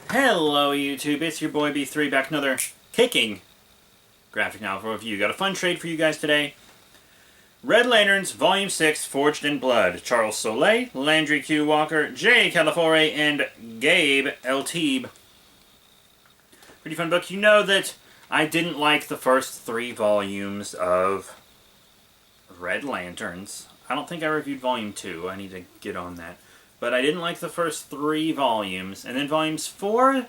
Hello YouTube, it's your boy B3 back another kicking graphic novel review. Got a fun trade for you guys today. Red Lanterns Volume 6 Forged in Blood. Charles Soule, Landry Q. Walker, Jay Calafiore, and Gabe Elteeb. Pretty fun book. You know that I didn't like the first 3 volumes of Red Lanterns. I don't think I reviewed Volume 2. I need to get on that. But I didn't like the first 3 volumes. And then volumes 4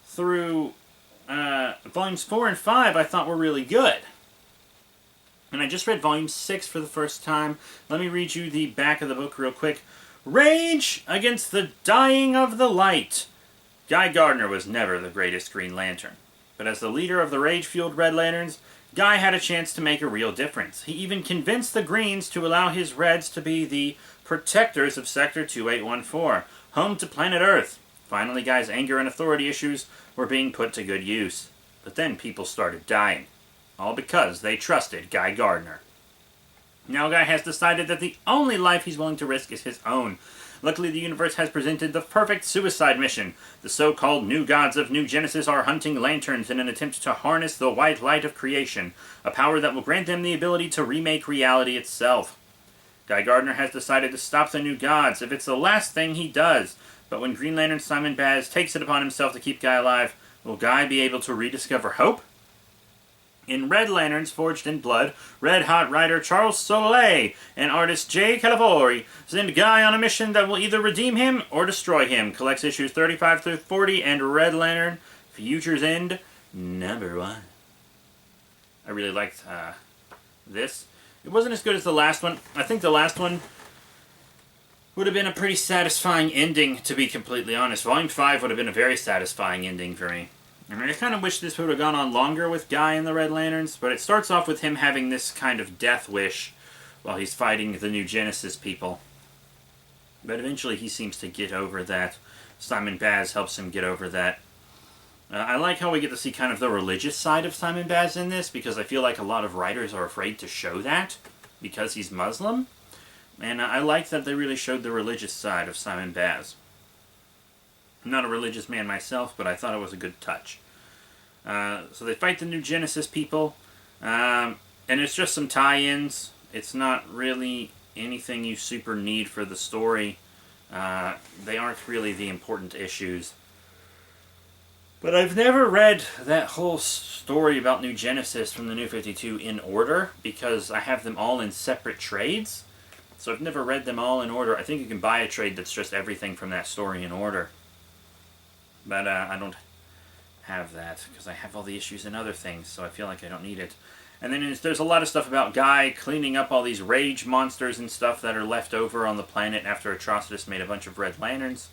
through... volumes 4 and 5 I thought were really good. And I just read volume 6 for the first time. Let me read you the back of the book real quick. Rage against the dying of the light. Guy Gardner was never the greatest Green Lantern. But as the leader of the rage-fueled Red Lanterns, Guy had a chance to make a real difference. He even convinced the Greens to allow his Reds to be the protectors of Sector 2814, home to planet Earth. Finally, Guy's anger and authority issues were being put to good use. But then people started dying. All because they trusted Guy Gardner. Now Guy has decided that the only life he's willing to risk is his own. Luckily, the universe has presented the perfect suicide mission. The so-called New Gods of New Genesis are hunting lanterns in an attempt to harness the white light of creation, a power that will grant them the ability to remake reality itself. Guy Gardner has decided to stop the New Gods if it's the last thing he does. But when Green Lantern Simon Baz takes it upon himself to keep Guy alive, will Guy be able to rediscover hope? In Red Lanterns Forged in Blood, Red Hot writer Charles Soule and artist Jay Calafiore send Guy on a mission that will either redeem him or destroy him. Collects issues 35 through 40 and Red Lantern Future's End #1. I really liked this. It wasn't as good as the last one. I think the last one would have been a pretty satisfying ending, to be completely honest. Volume 5 would have been a very satisfying ending for me. I mean, I kind of wish this would have gone on longer with Guy and the Red Lanterns, but it starts off with him having this kind of death wish while he's fighting the New Genesis people. But eventually he seems to get over that. Simon Baz helps him get over that. I like how we get to see kind of the religious side of Simon Baz in this, because I feel like a lot of writers are afraid to show that, because he's Muslim. And I like that they really showed the religious side of Simon Baz. I'm not a religious man myself, but I thought it was a good touch. So they fight the New Genesis people, and it's just some tie-ins. It's not really anything you super need for the story. They aren't really the important issues. But I've never read that whole story about New Genesis from the New 52 in order, because I have them all in separate trades. So I've never read them all in order. I think you can buy a trade that's just everything from that story in order. But I don't have that, because I have all the issues and other things, so I feel like I don't need it. And then there's a lot of stuff about Guy cleaning up all these rage monsters and stuff that are left over on the planet after Atrocitus made a bunch of Red Lanterns.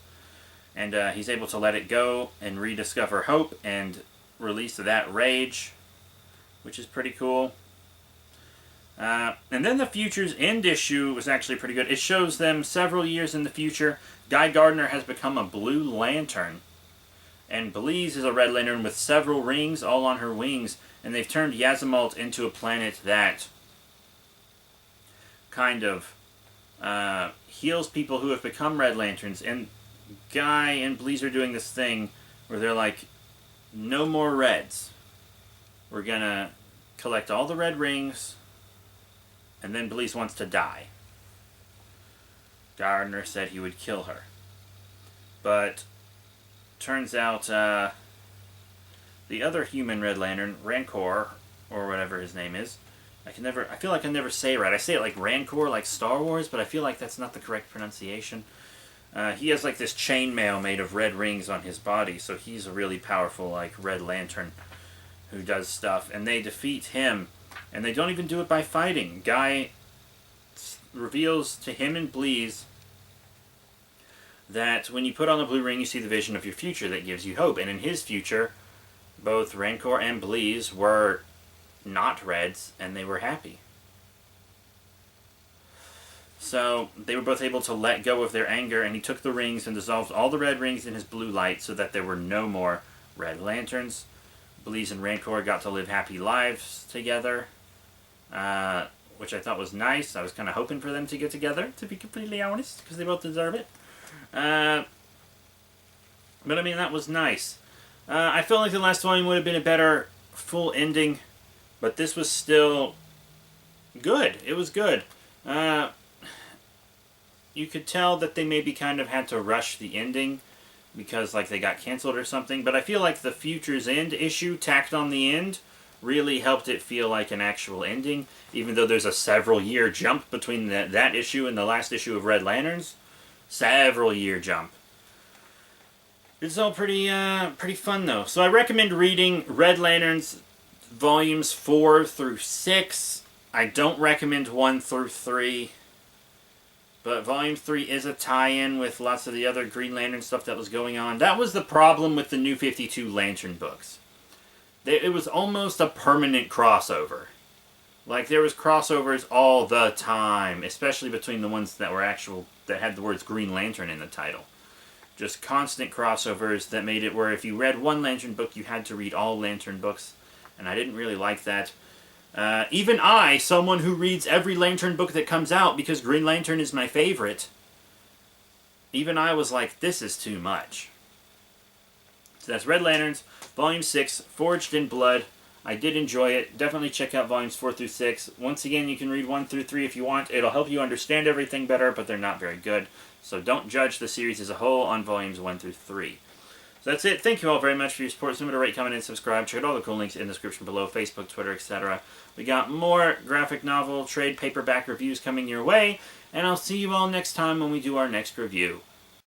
And he's able to let it go and rediscover hope and release that rage, which is pretty cool. And then the Future's End issue was actually pretty good. It shows them several years in the future. Guy Gardner has become a Blue Lantern. And Belize is a Red Lantern with several rings all on her wings. And they've turned Yazamalt into a planet that kind of heals people who have become Red Lanterns. And Guy and Belize are doing this thing where they're like, no more Reds. We're gonna collect all the red rings, and then Belize wants to die. Gardner said he would kill her. But turns out the other human Red Lantern, Rancor, or whatever his name is, I feel like I never say it right. I say it like Rancor, like Star Wars, but I feel like that's not the correct pronunciation. He has like this chainmail made of red rings on his body, so he's a really powerful like Red Lantern who does stuff. And they defeat him, and they don't even do it by fighting. Guy reveals to him and Belize that when you put on the blue ring, you see the vision of your future that gives you hope. And in his future, both Rancor and Belize were not Reds, and they were happy. So they were both able to let go of their anger, and he took the rings and dissolved all the red rings in his blue light so that there were no more Red Lanterns. Belize and Rancor got to live happy lives together, which I thought was nice. I was kind of hoping for them to get together, to be completely honest, because they both deserve it. But I mean, that was nice. I felt like the last volume would have been a better full ending, but this was still good. It was good. You could tell that they maybe kind of had to rush the ending because like they got canceled or something, but I feel like the Future's End issue tacked on the end really helped it feel like an actual ending, even though there's a several year jump between that issue and the last issue of Red Lanterns. Several year jump. It's all pretty fun though. So I recommend reading Red Lanterns volumes 4 through 6. I don't recommend 1 through 3. But Volume 3 is a tie-in with lots of the other Green Lantern stuff that was going on. That was the problem with the New 52 Lantern books. It was almost a permanent crossover. Like, there was crossovers all the time, especially between the ones that were actual, that had the words Green Lantern in the title. Just constant crossovers that made it where if you read one Lantern book, you had to read all Lantern books. And I didn't really like that. Even I, someone who reads every Lantern book that comes out because Green Lantern is my favorite, even I was like, this is too much. So that's Red Lanterns, Volume 6, Forged in Blood. I did enjoy it. Definitely check out Volumes 4 through 6. Once again, you can read 1 through 3 if you want. It'll help you understand everything better, but they're not very good. So don't judge the series as a whole on Volumes 1 through 3. So that's it. Thank you all very much for your support. Remember to rate, comment, and subscribe. Check out all the cool links in the description below. Facebook, Twitter, etc. We got more graphic novel, trade, paperback reviews coming your way. And I'll see you all next time when we do our next review.